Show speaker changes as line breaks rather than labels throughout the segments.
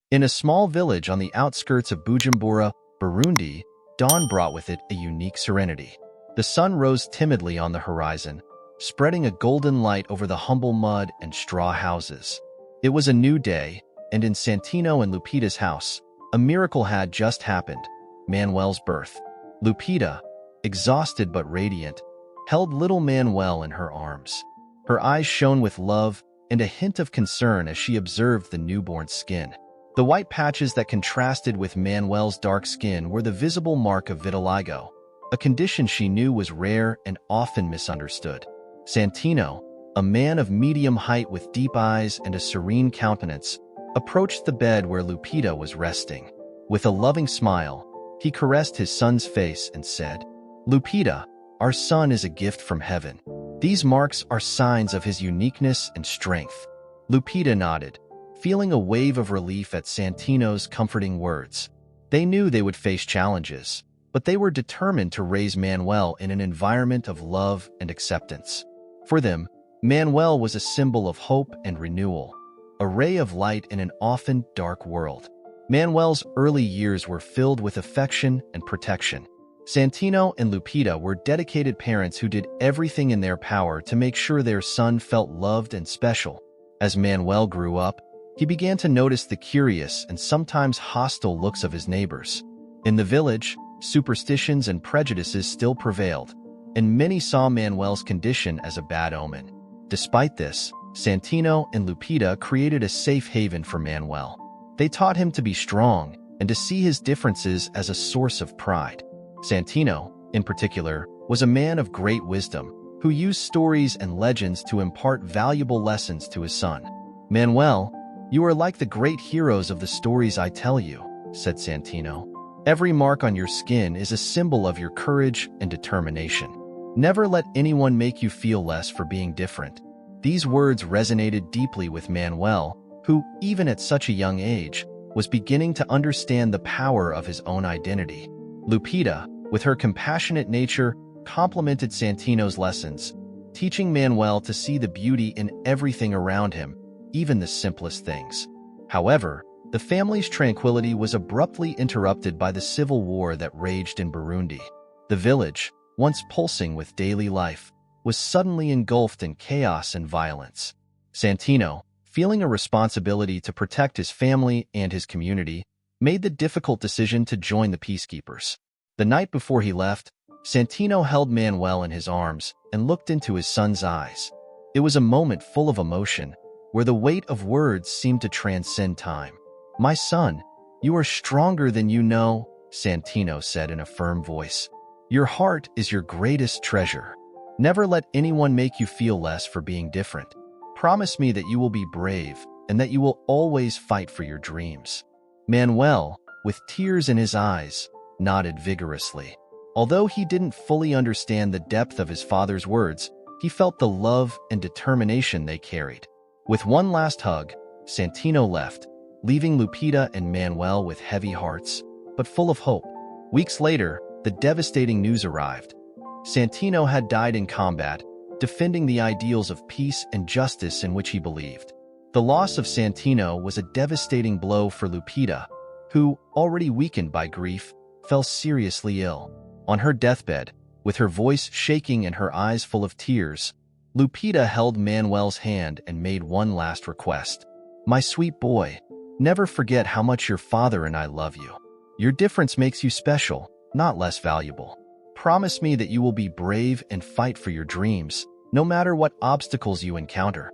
In a small village on the outskirts of Bujumbura, Burundi, dawn brought with it a unique serenity. The sun rose timidly on the horizon, spreading a golden light over the humble mud and straw houses. It was a new day, and in Santino and Lupita's house, a miracle had just happened: Manuel's birth. Lupita, exhausted but radiant, held little Manuel in her arms. Her eyes shone with love and a hint of concern as she observed the newborn's skin. The white patches that contrasted with Manuel's dark skin were the visible mark of vitiligo, a condition she knew was rare and often misunderstood. Santino, a man of medium height with deep eyes and a serene countenance, approached the bed where Lupita was resting. With a loving smile, he caressed his son's face and said, "Lupita, our son is a gift from heaven. These marks are signs of his uniqueness and strength." Lupita nodded, feeling a wave of relief at Santino's comforting words. They knew they would face challenges, but they were determined to raise Manuel in an environment of love and acceptance. For them, Manuel was a symbol of hope and renewal, a ray of light in an often dark world. Manuel's early years were filled with affection and protection. Santino and Lupita were dedicated parents who did everything in their power to make sure their son felt loved and special. As Manuel grew up, he began to notice the curious and sometimes hostile looks of his neighbors. In the village, superstitions and prejudices still prevailed, and many saw Manuel's condition as a bad omen. Despite this, Santino and Lupita created a safe haven for Manuel. They taught him to be strong and to see his differences as a source of pride. Santino, in particular, was a man of great wisdom who used stories and legends to impart valuable lessons to his son. "Manuel, you are like the great heroes of the stories I tell you," said Santino. "Every mark on your skin is a symbol of your courage and determination. Never let anyone make you feel less for being different." These words resonated deeply with Manuel, who, even at such a young age, was beginning to understand the power of his own identity. Lupita, with her compassionate nature, complemented Santino's lessons, teaching Manuel to see the beauty in everything around him, even the simplest things. However, the family's tranquility was abruptly interrupted by the civil war that raged in Burundi. The village, once pulsing with daily life, was suddenly engulfed in chaos and violence. Santino, feeling a responsibility to protect his family and his community, made the difficult decision to join the peacekeepers. The night before he left, Santino held Manuel in his arms and looked into his son's eyes. It was a moment full of emotion, where the weight of words seemed to transcend time. "My son, you are stronger than you know," Santino said in a firm voice. "Your heart is your greatest treasure. Never let anyone make you feel less for being different. Promise me that you will be brave and that you will always fight for your dreams." Manuel, with tears in his eyes, nodded vigorously. Although he didn't fully understand the depth of his father's words, he felt the love and determination they carried. With one last hug, Santino left, leaving Lupita and Manuel with heavy hearts, but full of hope. Weeks later, the devastating news arrived. Santino had died in combat, defending the ideals of peace and justice in which he believed. The loss of Santino was a devastating blow for Lupita, who, already weakened by grief, fell seriously ill. On her deathbed, with her voice shaking and her eyes full of tears, Lupita held Manuel's hand and made one last request. "My sweet boy, never forget how much your father and I love you. Your difference makes you special, not less valuable. Promise me that you will be brave and fight for your dreams, no matter what obstacles you encounter."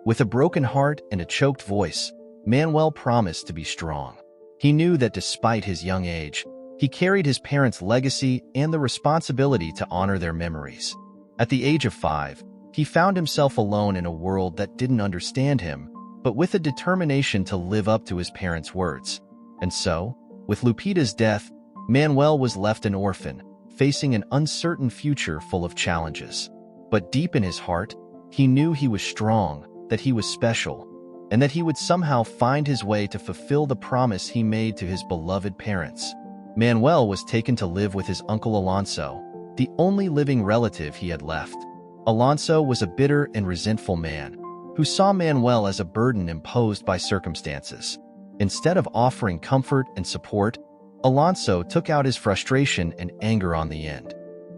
With a broken heart and a choked voice, Manuel promised to be strong. He knew that despite his young age, he carried his parents' legacy and the responsibility to honor their memories. At the age of 5, he found himself alone in a world that didn't understand him, but with a determination to live up to his parents' words. And so, with Lupita's death, Manuel was left an orphan, facing an uncertain future full of challenges. But deep in his heart, he knew he was strong, that he was special, and that he would somehow find his way to fulfill the promise he made to his beloved parents. Manuel was taken to live with his uncle Alonso, the only living relative he had left. Alonso was a bitter and resentful man, who saw Manuel as a burden imposed by circumstances. Instead of offering comfort and support, Alonso took out his frustration and anger on the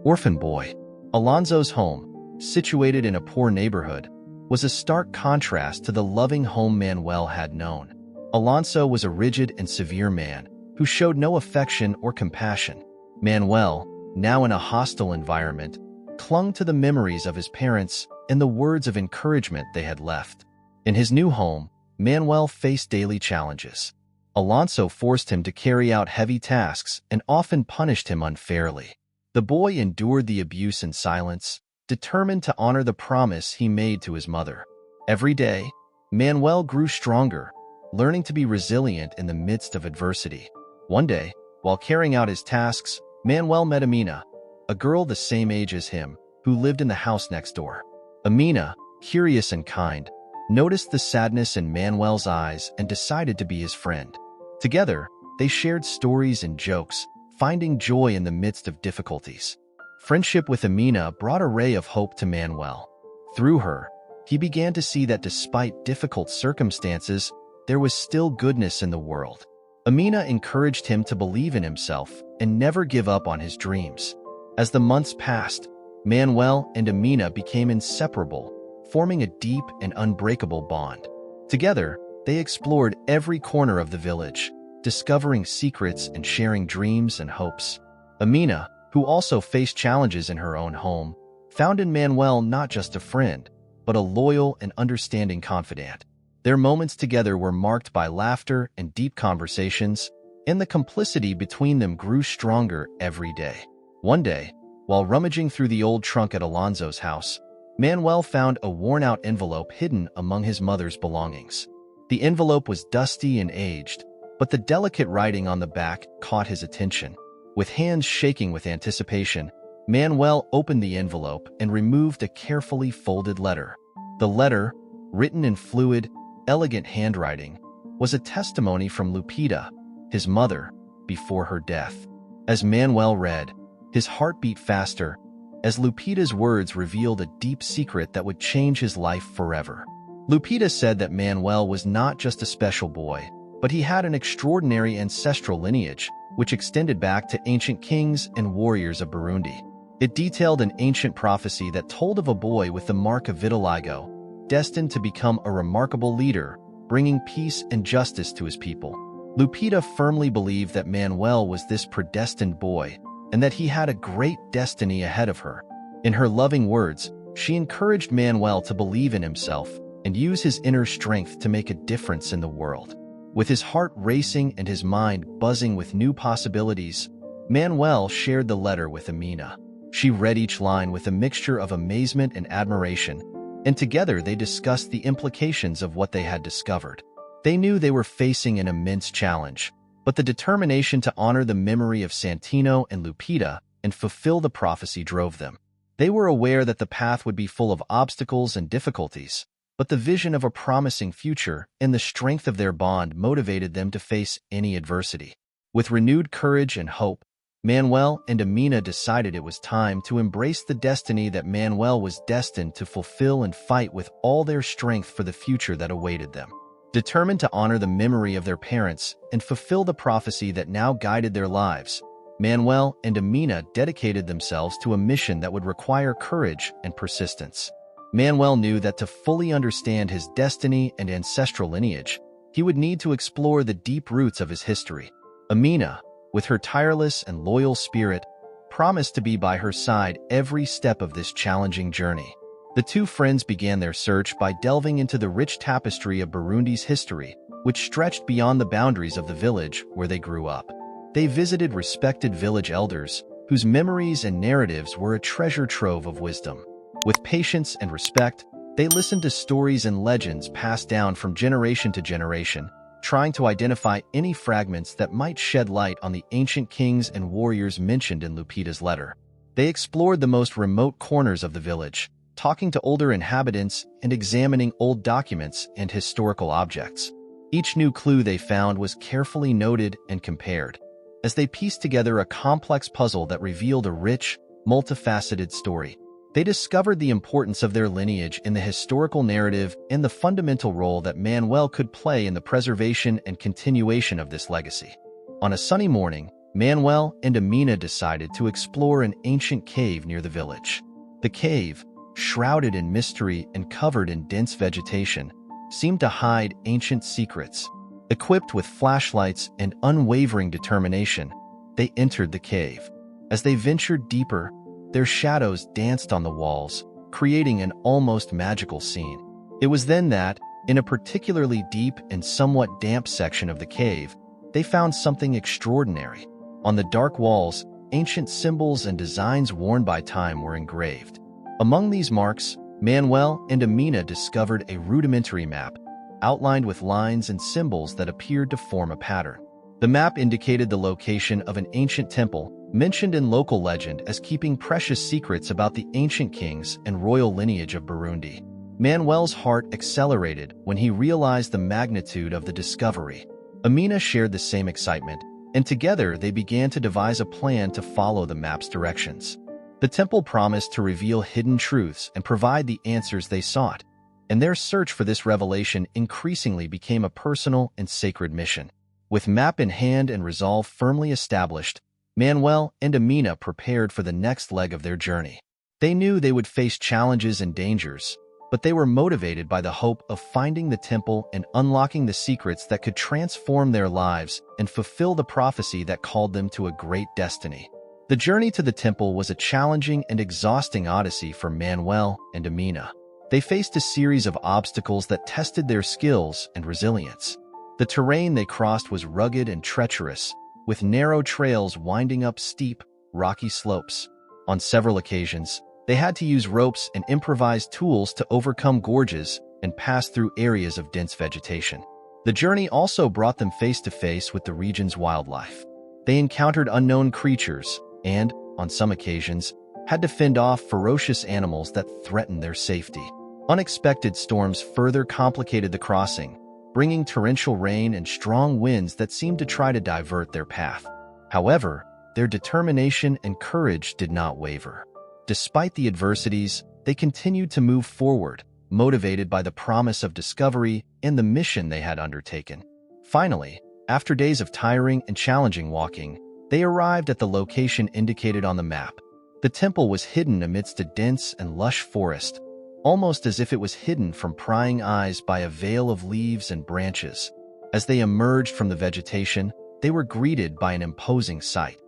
orphan boy. Alonso's home, situated in a poor neighborhood, was a stark contrast to the loving home Manuel had known. Alonso was a rigid and severe man who showed no affection or compassion. Manuel, now in a hostile environment, clung to the memories of his parents and the words of encouragement they had left. In his new home, Manuel faced daily challenges. Alonso forced him to carry out heavy tasks and often punished him unfairly. The boy endured the abuse in silence, determined to honor the promise he made to his mother. Every day, Manuel grew stronger, learning to be resilient in the midst of adversity. One day, while carrying out his tasks, Manuel met Amina, a girl the same age as him, who lived in the house next door. Amina, curious and kind, noticed the sadness in Manuel's eyes and decided to be his friend. Together, they shared stories and jokes, finding joy in the midst of difficulties. Friendship with Amina brought a ray of hope to Manuel. Through her, he began to see that despite difficult circumstances, there was still goodness in the world. Amina encouraged him to believe in himself and never give up on his dreams. As the months passed, Manuel and Amina became inseparable, forming a deep and unbreakable bond. Together, they explored every corner of the village, discovering secrets and sharing dreams and hopes. Amina, who also faced challenges in her own home, found in Manuel not just a friend, but a loyal and understanding confidant. Their moments together were marked by laughter and deep conversations, and the complicity between them grew stronger every day. One day, while rummaging through the old trunk at Alonso's house, Manuel found a worn-out envelope hidden among his mother's belongings. The envelope was dusty and aged, but the delicate writing on the back caught his attention. With hands shaking with anticipation, Manuel opened the envelope and removed a carefully folded letter. The letter, written in fluid, elegant handwriting, was a testimony from Lupita, his mother, before her death. As Manuel read, his heart beat faster, as Lupita's words revealed a deep secret that would change his life forever. Lupita said that Manuel was not just a special boy, but he had an extraordinary ancestral lineage, which extended back to ancient kings and warriors of Burundi. It detailed an ancient prophecy that told of a boy with the mark of vitiligo, destined to become a remarkable leader, bringing peace and justice to his people. Lupita firmly believed that Manuel was this predestined boy, and that he had a great destiny ahead of her. In her loving words, she encouraged Manuel to believe in himself and use his inner strength to make a difference in the world. With his heart racing and his mind buzzing with new possibilities, Manuel shared the letter with Amina. She read each line with a mixture of amazement and admiration, and together they discussed the implications of what they had discovered. They knew they were facing an immense challenge, but the determination to honor the memory of Santino and Lupita and fulfill the prophecy drove them. They were aware that the path would be full of obstacles and difficulties, but the vision of a promising future and the strength of their bond motivated them to face any adversity. With renewed courage and hope, Manuel and Amina decided it was time to embrace the destiny that Manuel was destined to fulfill and fight with all their strength for the future that awaited them. Determined to honor the memory of their parents and fulfill the prophecy that now guided their lives, Manuel and Amina dedicated themselves to a mission that would require courage and persistence. Manuel knew that to fully understand his destiny and ancestral lineage, he would need to explore the deep roots of his history. Amina, with her tireless and loyal spirit, promised to be by her side every step of this challenging journey. The two friends began their search by delving into the rich tapestry of Burundi's history, which stretched beyond the boundaries of the village where they grew up. They visited respected village elders, whose memories and narratives were a treasure trove of wisdom. With patience and respect, they listened to stories and legends passed down from generation to generation, trying to identify any fragments that might shed light on the ancient kings and warriors mentioned in Lupita's letter. They explored the most remote corners of the village, talking to older inhabitants and examining old documents and historical objects. Each new clue they found was carefully noted and compared, as they pieced together a complex puzzle that revealed a rich, multifaceted story. They discovered the importance of their lineage in the historical narrative and the fundamental role that Manuel could play in the preservation and continuation of this legacy. On a sunny morning, Manuel and Amina decided to explore an ancient cave near the village. The cave, shrouded in mystery and covered in dense vegetation, seemed to hide ancient secrets. Equipped with flashlights and unwavering determination, they entered the cave. As they ventured deeper, their shadows danced on the walls, creating an almost magical scene. It was then that, in a particularly deep and somewhat damp section of the cave, they found something extraordinary. On the dark walls, ancient symbols and designs worn by time were engraved. Among these marks, Manuel and Amina discovered a rudimentary map, outlined with lines and symbols that appeared to form a pattern. The map indicated the location of an ancient temple, mentioned in local legend as keeping precious secrets about the ancient kings and royal lineage of Burundi. Manuel's heart accelerated when he realized the magnitude of the discovery. Amina shared the same excitement, and together they began to devise a plan to follow the map's directions. The temple promised to reveal hidden truths and provide the answers they sought, and their search for this revelation increasingly became a personal and sacred mission. With map in hand and resolve firmly established, Manuel and Amina prepared for the next leg of their journey. They knew they would face challenges and dangers, but they were motivated by the hope of finding the temple and unlocking the secrets that could transform their lives and fulfill the prophecy that called them to a great destiny. The journey to the temple was a challenging and exhausting odyssey for Manuel and Amina. They faced a series of obstacles that tested their skills and resilience. The terrain they crossed was rugged and treacherous, with narrow trails winding up steep, rocky slopes. On several occasions, they had to use ropes and improvised tools to overcome gorges and pass through areas of dense vegetation. The journey also brought them face to face with the region's wildlife. They encountered unknown creatures and, on some occasions, had to fend off ferocious animals that threatened their safety. Unexpected storms further complicated the crossing, bringing torrential rain and strong winds that seemed to try to divert their path. However, their determination and courage did not waver. Despite the adversities, they continued to move forward, motivated by the promise of discovery and the mission they had undertaken. Finally, after days of tiring and challenging walking, they arrived at the location indicated on the map. The temple was hidden amidst a dense and lush forest, almost as if it was hidden from prying eyes by a veil of leaves and branches. As they emerged from the vegetation, they were greeted by an imposing sight.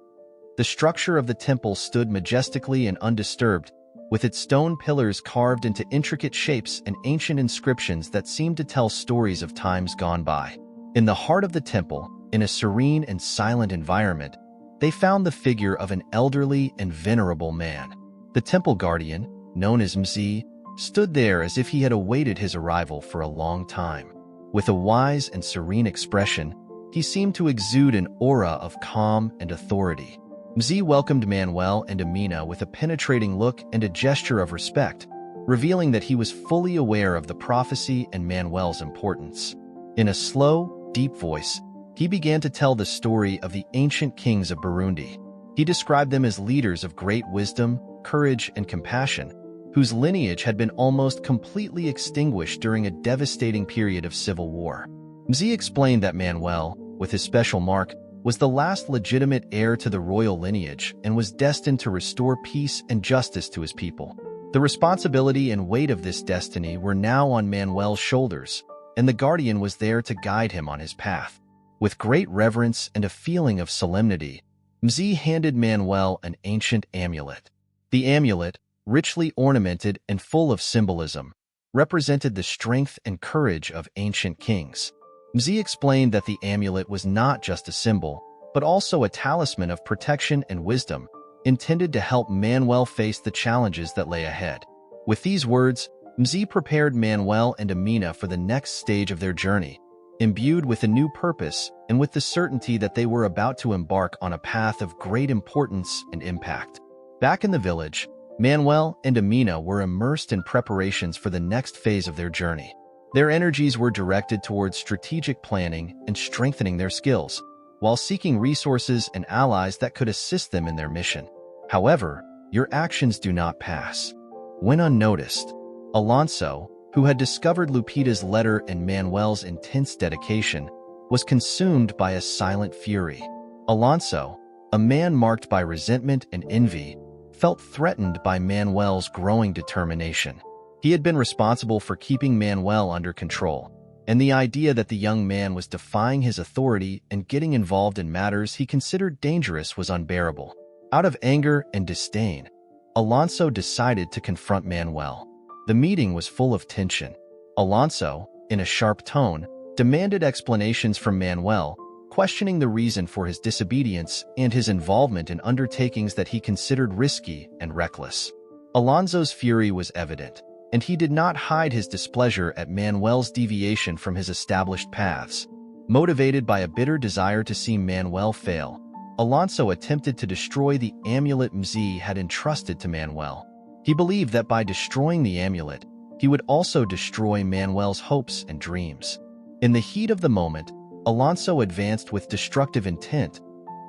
The structure of the temple stood majestically and undisturbed, with its stone pillars carved into intricate shapes and ancient inscriptions that seemed to tell stories of times gone by. In the heart of the temple, in a serene and silent environment, they found the figure of an elderly and venerable man. The temple guardian, known as Mzi, stood there as if he had awaited his arrival for a long time. With a wise and serene expression, he seemed to exude an aura of calm and authority. Mzi welcomed Manuel and Amina with a penetrating look and a gesture of respect, revealing that he was fully aware of the prophecy and Manuel's importance. In a slow, deep voice, he began to tell the story of the ancient kings of Burundi. He described them as leaders of great wisdom, courage, and compassion, whose lineage had been almost completely extinguished during a devastating period of civil war. Mzi explained that Manuel, with his special mark, was the last legitimate heir to the royal lineage and was destined to restore peace and justice to his people. The responsibility and weight of this destiny were now on Manuel's shoulders, and the guardian was there to guide him on his path. With great reverence and a feeling of solemnity, Mzi handed Manuel an ancient amulet. The amulet, richly ornamented and full of symbolism, represented the strength and courage of ancient kings. Mzi explained that the amulet was not just a symbol, but also a talisman of protection and wisdom, intended to help Manuel face the challenges that lay ahead. With these words, Mzi prepared Manuel and Amina for the next stage of their journey, imbued with a new purpose and with the certainty that they were about to embark on a path of great importance and impact. Back in the village, Manuel and Amina were immersed in preparations for the next phase of their journey. Their energies were directed towards strategic planning and strengthening their skills, while seeking resources and allies that could assist them in their mission. However, your actions do not pass. When unnoticed, Alonso, who had discovered Lupita's letter and Manuel's intense dedication, was consumed by a silent fury. Alonso, a man marked by resentment and envy, felt threatened by Manuel's growing determination. He had been responsible for keeping Manuel under control, and the idea that the young man was defying his authority and getting involved in matters he considered dangerous was unbearable. Out of anger and disdain, Alonso decided to confront Manuel. The meeting was full of tension. Alonso, in a sharp tone, demanded explanations from Manuel, questioning the reason for his disobedience and his involvement in undertakings that he considered risky and reckless. Alonso's fury was evident, and he did not hide his displeasure at Manuel's deviation from his established paths. Motivated by a bitter desire to see Manuel fail, Alonso attempted to destroy the amulet Mzi had entrusted to Manuel. He believed that by destroying the amulet, he would also destroy Manuel's hopes and dreams. In the heat of the moment, Alonso advanced with destructive intent,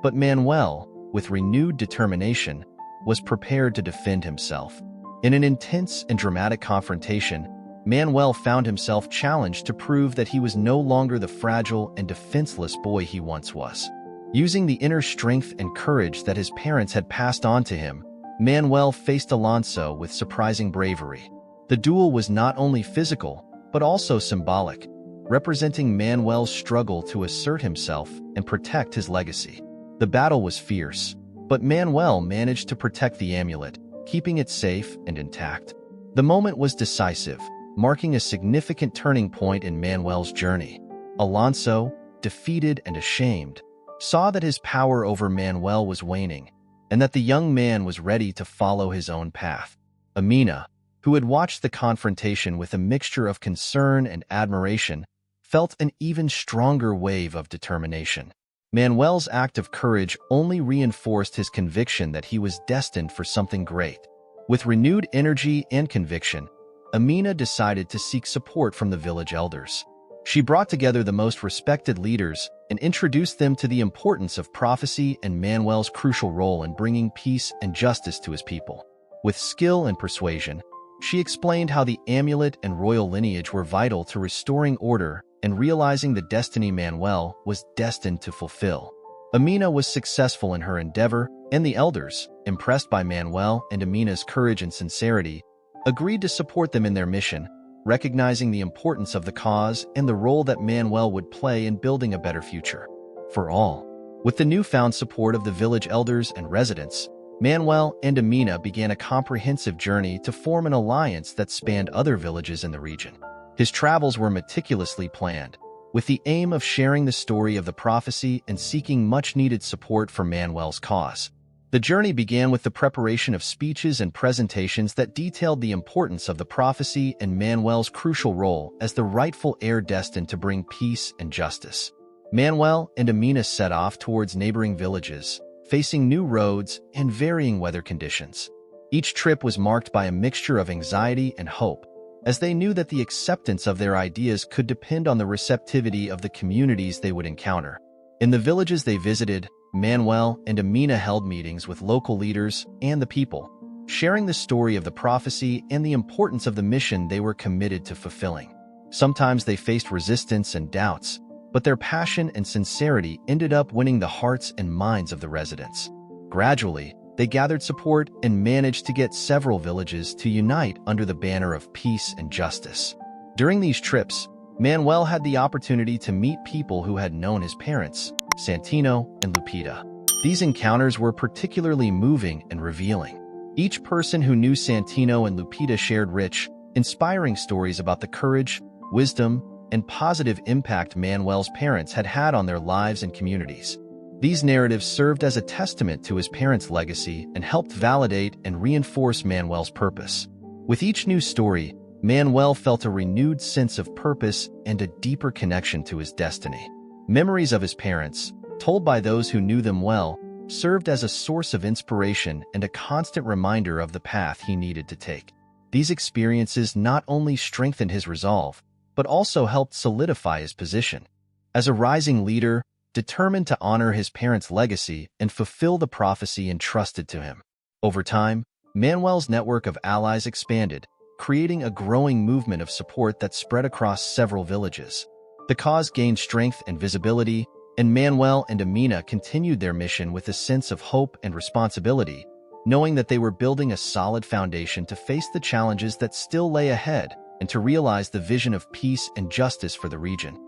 but Manuel, with renewed determination, was prepared to defend himself. In an intense and dramatic confrontation, Manuel found himself challenged to prove that he was no longer the fragile and defenseless boy he once was. Using the inner strength and courage that his parents had passed on to him, Manuel faced Alonso with surprising bravery. The duel was not only physical, but also symbolic, representing Manuel's struggle to assert himself and protect his legacy. The battle was fierce, but Manuel managed to protect the amulet, keeping it safe and intact. The moment was decisive, marking a significant turning point in Manuel's journey. Alonso, defeated and ashamed, saw that his power over Manuel was waning, and that the young man was ready to follow his own path. Amina, who had watched the confrontation with a mixture of concern and admiration, felt an even stronger wave of determination. Manuel's act of courage only reinforced his conviction that he was destined for something great. With renewed energy and conviction, Amina decided to seek support from the village elders. She brought together the most respected leaders and introduced them to the importance of prophecy and Manuel's crucial role in bringing peace and justice to his people. With skill and persuasion, she explained how the amulet and royal lineage were vital to restoring order and realizing the destiny Manuel was destined to fulfill. Amina was successful in her endeavor, and the elders, impressed by Manuel and Amina's courage and sincerity, agreed to support them in their mission, recognizing the importance of the cause and the role that Manuel would play in building a better future for all. With the newfound support of the village elders and residents, Manuel and Amina began a comprehensive journey to form an alliance that spanned other villages in the region. His travels were meticulously planned, with the aim of sharing the story of the prophecy and seeking much-needed support for Manuel's cause. The journey began with the preparation of speeches and presentations that detailed the importance of the prophecy and Manuel's crucial role as the rightful heir destined to bring peace and justice. Manuel and Amina set off towards neighboring villages, facing new roads and varying weather conditions. Each trip was marked by a mixture of anxiety and hope, as they knew that the acceptance of their ideas could depend on the receptivity of the communities they would encounter. In the villages they visited, Manuel and Amina held meetings with local leaders and the people, sharing the story of the prophecy and the importance of the mission they were committed to fulfilling. Sometimes they faced resistance and doubts, but their passion and sincerity ended up winning the hearts and minds of the residents. Gradually, they gathered support and managed to get several villages to unite under the banner of peace and justice. During these trips, Manuel had the opportunity to meet people who had known his parents, Santino and Lupita. These encounters were particularly moving and revealing. Each person who knew Santino and Lupita shared rich, inspiring stories about the courage, wisdom, and positive impact Manuel's parents had had on their lives and communities. These narratives served as a testament to his parents' legacy and helped validate and reinforce Manuel's purpose. With each new story, Manuel felt a renewed sense of purpose and a deeper connection to his destiny. Memories of his parents, told by those who knew them well, served as a source of inspiration and a constant reminder of the path he needed to take. These experiences not only strengthened his resolve, but also helped solidify his position as a rising leader, determined to honor his parents' legacy and fulfill the prophecy entrusted to him. Over time, Manuel's network of allies expanded, creating a growing movement of support that spread across several villages. The cause gained strength and visibility, and Manuel and Amina continued their mission with a sense of hope and responsibility, knowing that they were building a solid foundation to face the challenges that still lay ahead and to realize the vision of peace and justice for the region.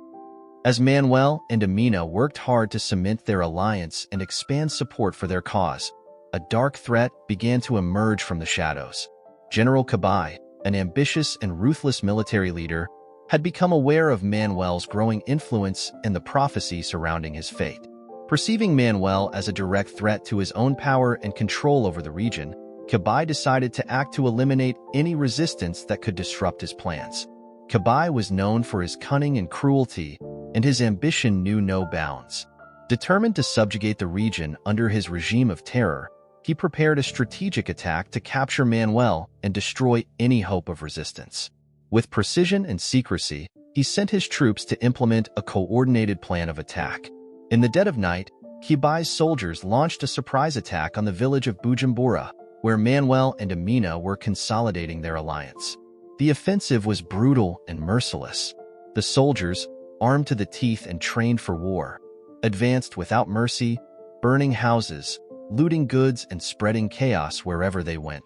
As Manuel and Amina worked hard to cement their alliance and expand support for their cause, a dark threat began to emerge from the shadows. General Kabay, an ambitious and ruthless military leader, had become aware of Manuel's growing influence and the prophecy surrounding his fate. Perceiving Manuel as a direct threat to his own power and control over the region, Kabay decided to act to eliminate any resistance that could disrupt his plans. Kabay was known for his cunning and cruelty, and his ambition knew no bounds. Determined to subjugate the region under his regime of terror, he prepared a strategic attack to capture Manuel and destroy any hope of resistance. With precision and secrecy, he sent his troops to implement a coordinated plan of attack. In the dead of night, Kabay's soldiers launched a surprise attack on the village of Bujumbura, where Manuel and Amina were consolidating their alliance. The offensive was brutal and merciless. The soldiers, armed to the teeth and trained for war, advanced without mercy, burning houses, looting goods and spreading chaos wherever they went.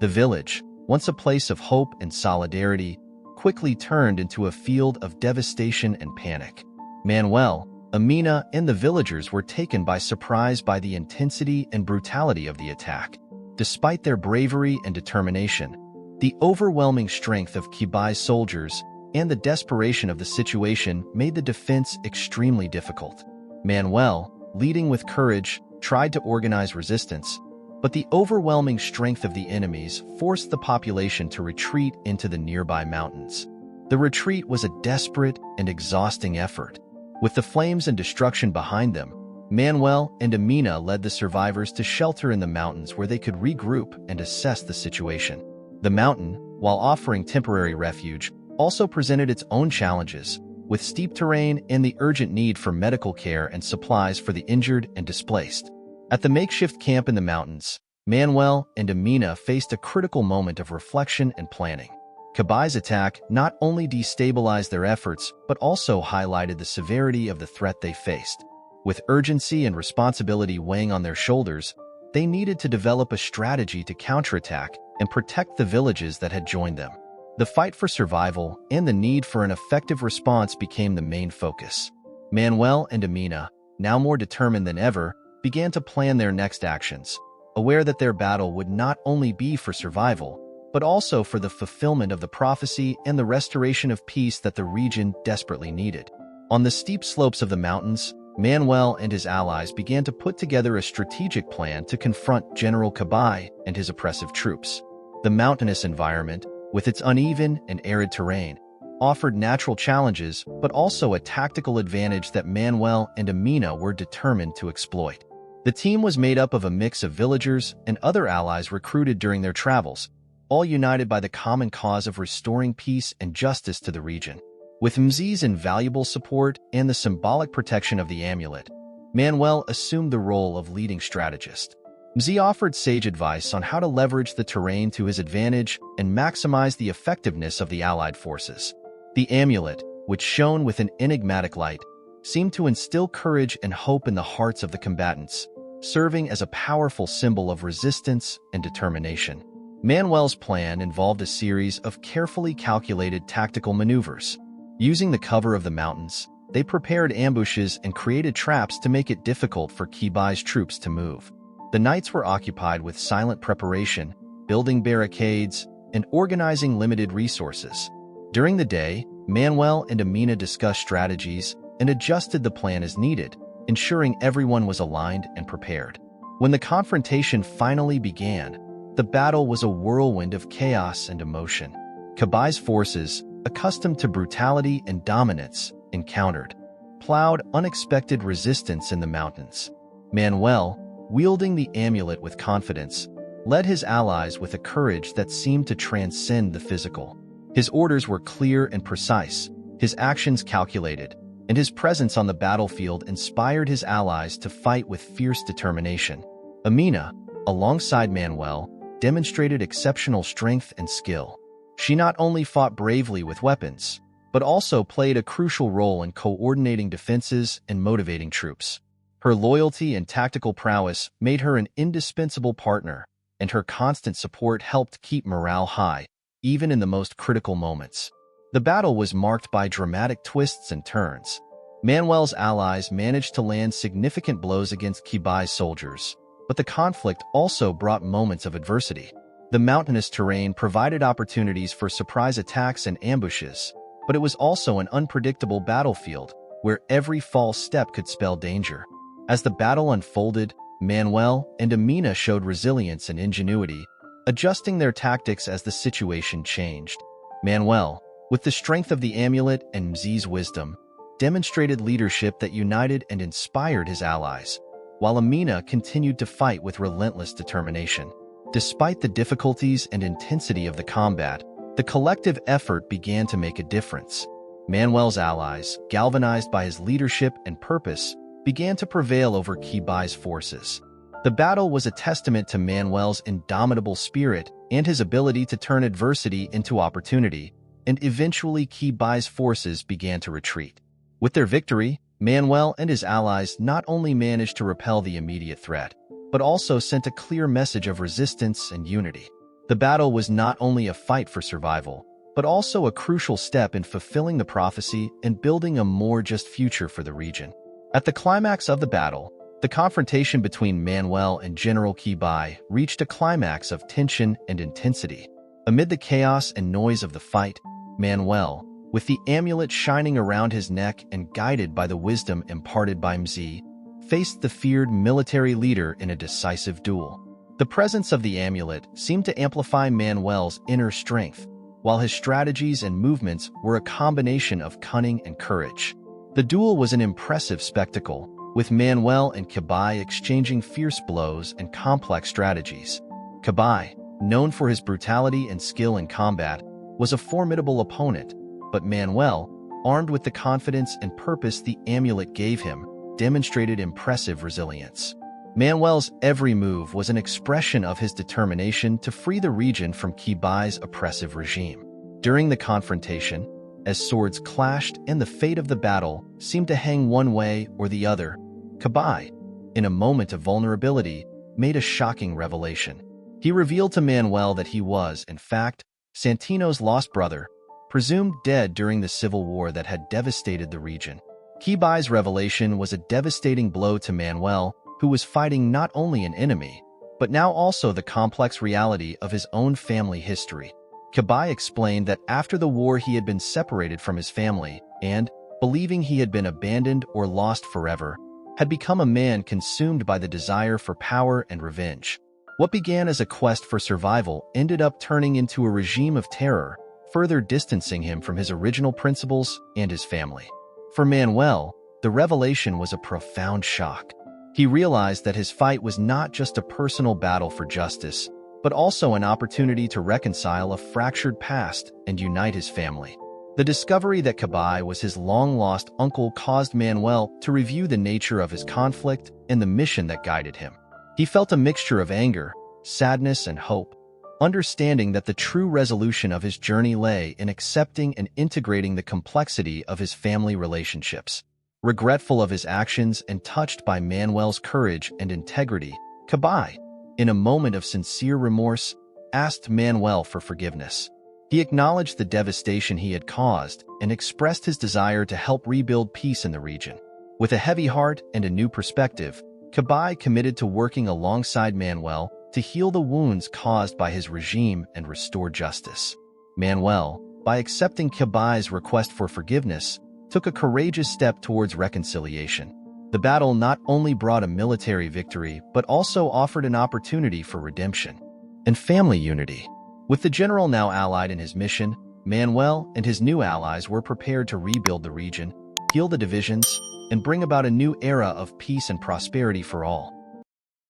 The village, once a place of hope and solidarity, quickly turned into a field of devastation and panic. Manuel, Amina, and the villagers were taken by surprise by the intensity and brutality of the attack. Despite their bravery and determination, the overwhelming strength of Kabay's soldiers and the desperation of the situation made the defense extremely difficult. Manuel, leading with courage, tried to organize resistance, but the overwhelming strength of the enemies forced the population to retreat into the nearby mountains. The retreat was a desperate and exhausting effort. With the flames and destruction behind them, Manuel and Amina led the survivors to shelter in the mountains where they could regroup and assess the situation. The mountain, while offering temporary refuge, also presented its own challenges, with steep terrain and the urgent need for medical care and supplies for the injured and displaced. At the makeshift camp in the mountains, Manuel and Amina faced a critical moment of reflection and planning. Kabay's attack not only destabilized their efforts, but also highlighted the severity of the threat they faced. With urgency and responsibility weighing on their shoulders, they needed to develop a strategy to counterattack and protect the villages that had joined them. The fight for survival and the need for an effective response became the main focus. Manuel and Amina, now more determined than ever, began to plan their next actions, aware that their battle would not only be for survival, but also for the fulfillment of the prophecy and the restoration of peace that the region desperately needed. On the steep slopes of the mountains, Manuel and his allies began to put together a strategic plan to confront General Kabay and his oppressive troops. The mountainous environment, with its uneven and arid terrain, offered natural challenges but also a tactical advantage that Manuel and Amina were determined to exploit. The team was made up of a mix of villagers and other allies recruited during their travels, all united by the common cause of restoring peace and justice to the region. With Mzi's invaluable support and the symbolic protection of the amulet, Manuel assumed the role of leading strategist. Mzi offered sage advice on how to leverage the terrain to his advantage and maximize the effectiveness of the allied forces. The amulet, which shone with an enigmatic light, seemed to instill courage and hope in the hearts of the combatants, serving as a powerful symbol of resistance and determination. Manuel's plan involved a series of carefully calculated tactical maneuvers. Using the cover of the mountains, they prepared ambushes and created traps to make it difficult for Kabay's troops to move. The nights were occupied with silent preparation, building barricades, and organizing limited resources. During the day, Manuel and Amina discussed strategies and adjusted the plan as needed, ensuring everyone was aligned and prepared. When the confrontation finally began, the battle was a whirlwind of chaos and emotion. Kabay's forces, accustomed to brutality and dominance, encountered plowed unexpected resistance in the mountains. Manuel, wielding the amulet with confidence, led his allies with a courage that seemed to transcend the physical. His orders were clear and precise, his actions calculated, and his presence on the battlefield inspired his allies to fight with fierce determination. Amina, alongside Manuel, demonstrated exceptional strength and skill. She not only fought bravely with weapons, but also played a crucial role in coordinating defenses and motivating troops. Her loyalty and tactical prowess made her an indispensable partner, and her constant support helped keep morale high, even in the most critical moments. The battle was marked by dramatic twists and turns. Manuel's allies managed to land significant blows against Kibai's soldiers, but the conflict also brought moments of adversity. The mountainous terrain provided opportunities for surprise attacks and ambushes, but it was also an unpredictable battlefield where every false step could spell danger. As the battle unfolded, Manuel and Amina showed resilience and ingenuity, adjusting their tactics as the situation changed. Manuel, with the strength of the amulet and Mzi's wisdom, demonstrated leadership that united and inspired his allies, while Amina continued to fight with relentless determination. Despite the difficulties and intensity of the combat, the collective effort began to make a difference. Manuel's allies, galvanized by his leadership and purpose, began to prevail over Kibai's forces. The battle was a testament to Manuel's indomitable spirit and his ability to turn adversity into opportunity, and eventually Kibai's forces began to retreat. With their victory, Manuel and his allies not only managed to repel the immediate threat, but also sent a clear message of resistance and unity. The battle was not only a fight for survival, but also a crucial step in fulfilling the prophecy and building a more just future for the region. At the climax of the battle, the confrontation between Manuel and General Kibai reached a climax of tension and intensity. Amid the chaos and noise of the fight, Manuel, with the amulet shining around his neck and guided by the wisdom imparted by Mzi, faced the feared military leader in a decisive duel. The presence of the amulet seemed to amplify Manuel's inner strength, while his strategies and movements were a combination of cunning and courage. The duel was an impressive spectacle, with Manuel and Kibai exchanging fierce blows and complex strategies. Kibai, known for his brutality and skill in combat, was a formidable opponent, but Manuel, armed with the confidence and purpose the amulet gave him, demonstrated impressive resilience. Manuel's every move was an expression of his determination to free the region from Kibai's oppressive regime. During the confrontation, as swords clashed and the fate of the battle seemed to hang one way or the other, Kibai, in a moment of vulnerability, made a shocking revelation. He revealed to Manuel that he was, in fact, Santino's lost brother, presumed dead during the civil war that had devastated the region. Kibai's revelation was a devastating blow to Manuel, who was fighting not only an enemy, but now also the complex reality of his own family history. Kibai explained that after the war he had been separated from his family and, believing he had been abandoned or lost forever, had become a man consumed by the desire for power and revenge. What began as a quest for survival ended up turning into a regime of terror, further distancing him from his original principles and his family. For Manuel, the revelation was a profound shock. He realized that his fight was not just a personal battle for justice, but also an opportunity to reconcile a fractured past and unite his family. The discovery that Kibai was his long-lost uncle caused Manuel to review the nature of his conflict and the mission that guided him. He felt a mixture of anger, sadness, and hope, understanding that the true resolution of his journey lay in accepting and integrating the complexity of his family relationships. Regretful of his actions and touched by Manuel's courage and integrity, Kibai, in a moment of sincere remorse, asked Manuel for forgiveness. He acknowledged the devastation he had caused and expressed his desire to help rebuild peace in the region. With a heavy heart and a new perspective, Kibai committed to working alongside Manuel to heal the wounds caused by his regime and restore justice. Manuel, by accepting Kibai's request for forgiveness, took a courageous step towards reconciliation. The battle not only brought a military victory, but also offered an opportunity for redemption and family unity. With the general now allied in his mission, Manuel and his new allies were prepared to rebuild the region, heal the divisions, and bring about a new era of peace and prosperity for all.